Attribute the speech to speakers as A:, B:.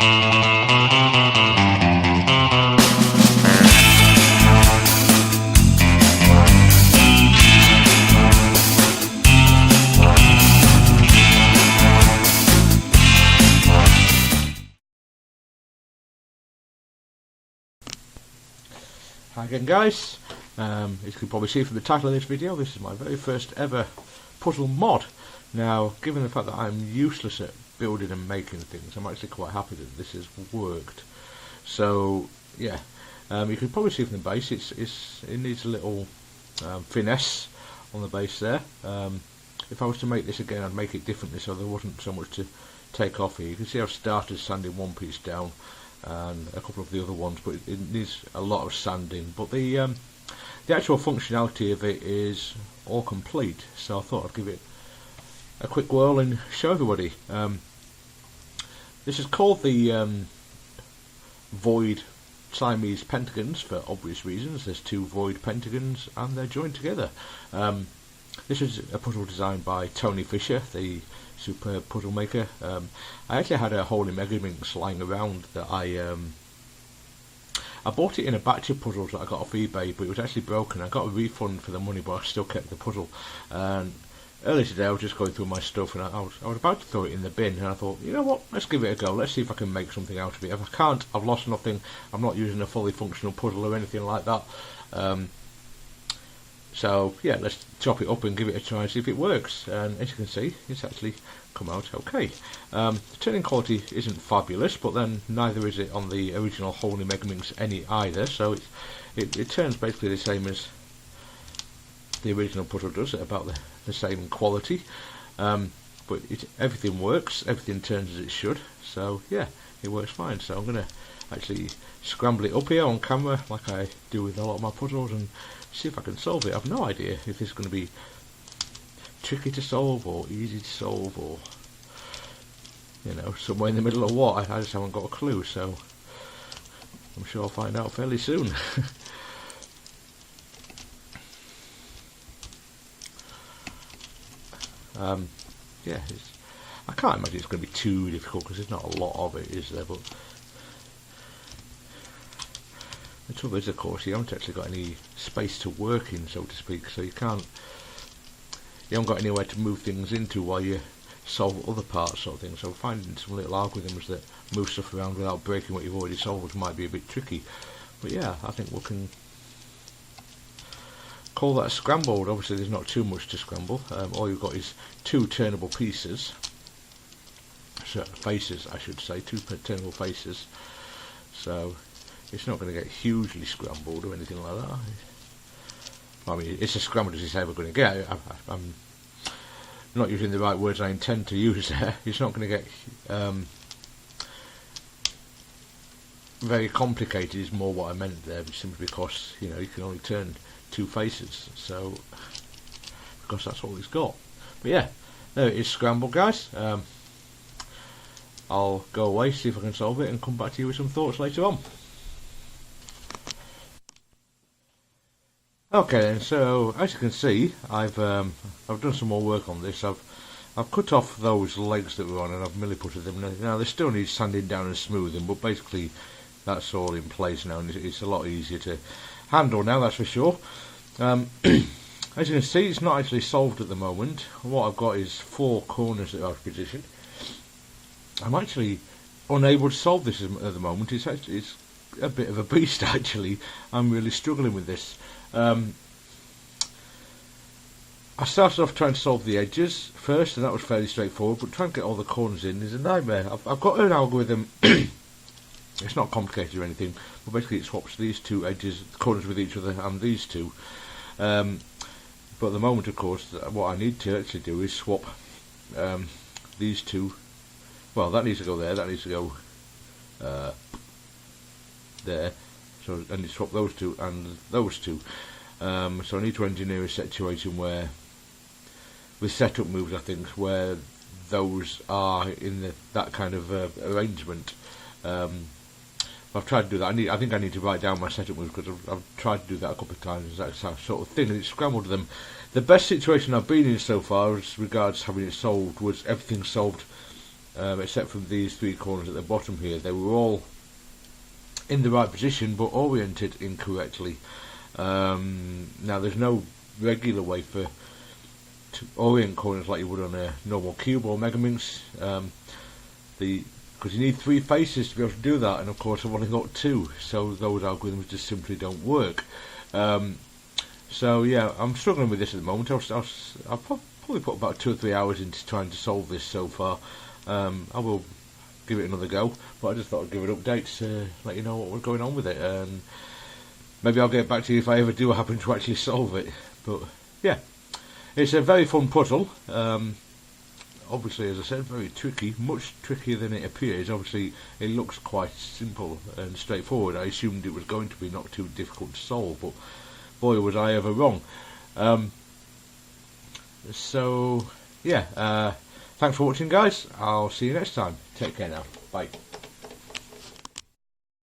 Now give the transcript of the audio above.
A: Hi again guys, as you can probably see from the title of this video, this is my very first ever puzzle mod. Now, given the fact that I'm useless at building and making things, I'm actually quite happy that this has worked. So yeah, you can probably see from the base, it needs a little finesse on the base there. If I was to make this again, I'd make it differently so there wasn't so much to take off here. You can see I've started sanding one piece down and a couple of the other ones, but it needs a lot of sanding. But the actual functionality of it is all complete, so I thought I'd give it a quick whirl and show everybody. This is called the Void Siamese Pentagons for obvious reasons. There's two void pentagons and they're joined together. This is a puzzle designed by Tony Fisher, the superb puzzle maker. I actually had a Holy Megaminx lying around that I bought it in a batch of puzzles that I got off eBay, but it was actually broken. I got a refund for the money, but I still kept the puzzle. And earlier today I was just going through my stuff and I was about to throw it in the bin, and I thought, you know what, let's give it a go, let's see if I can make something out of it. If I can't, I've lost nothing. I'm not using a fully functional puzzle or anything like that. So yeah, let's chop it up and give it a try and see if it works. And as you can see, it's actually come out okay. The turning quality isn't fabulous, but then neither is it on the original Holy Megaminx any either, so it turns basically the same as the original puzzle does, at about the same quality. But everything works, everything turns as it should, so yeah, it works fine. So I'm going to actually scramble it up here on camera like I do with a lot of my puzzles and see if I can solve it. I've no idea if this is going to be tricky to solve or easy to solve, or you know, somewhere in the middle of what. I just haven't got a clue, so I'm sure I'll find out fairly soon. Yeah, I can't imagine it's going to be too difficult because there's not a lot of it, is there? But the trouble is, of course, you haven't actually got any space to work in, so to speak, so you haven't got anywhere to move things into while you solve other parts, sort of thing. So finding some little algorithms that move stuff around without breaking what you've already solved might be a bit tricky. But yeah, I think we can call that scrambled. Obviously there's not too much to scramble. All you've got is two turnable pieces, faces I should say, two turnable faces, so it's not going to get hugely scrambled or anything like that. I mean, it's as scrambled as it's ever going to get. I'm not using the right words I intend to use there. It's not going to get very complicated is more what I meant there, simply because, you know, you can only turn two faces, so because that's all it's got. But yeah, there it is, scrambled, guys. I'll go away, see if I can solve it, and come back to you with some thoughts later on. Okay then, so as you can see, I've done some more work on this. I've cut off those legs that were on and I've milliputted them. Now they still need sanding down and smoothing, but basically that's all in place now, and it's a lot easier to handle now, that's for sure. As you can see, it's not actually solved at the moment. What I've got is four corners that are out of position. I'm actually unable to solve this at the moment. It's a bit of a beast actually. I'm really struggling with this. I started off trying to solve the edges first, and that was fairly straightforward, but trying to get all the corners in is a nightmare. I've got an algorithm. It's not complicated or anything, but basically it swaps these two edges, corners with each other, and these two. But at the moment, of course, what I need to actually do is swap these two. Well, that needs to go there, that needs to go there. So I need to swap those two and those two. So I need to engineer a situation where, with setup moves, I think, where those are in that kind of arrangement. I've tried to do that. I think I need to write down my setup moves, because I've tried to do that a couple of times, that sort of thing, and it scrambled them. The best situation I've been in so far as regards having it solved was everything solved except from these 3 corners at the bottom here. They were all in the right position but oriented incorrectly. Now there's no regular way to orient corners like you would on a normal cube or Megaminx, because you need 3 faces to be able to do that, and of course I've only got 2, so those algorithms just simply don't work. So yeah, I'm struggling with this at the moment. I'll probably put about 2 or 3 hours into trying to solve this so far. I will give it another go, but I just thought I'd give it updates to let you know what was going on with it, and maybe I'll get back to you if I ever do happen to actually solve it. But yeah, it's a very fun puzzle. Obviously, as I said, very tricky, much trickier than it appears. Obviously, it looks quite simple and straightforward. I assumed it was going to be not too difficult to solve, but boy was I ever wrong. So yeah, thanks for watching, guys. I'll see you next time. Take care now. Bye.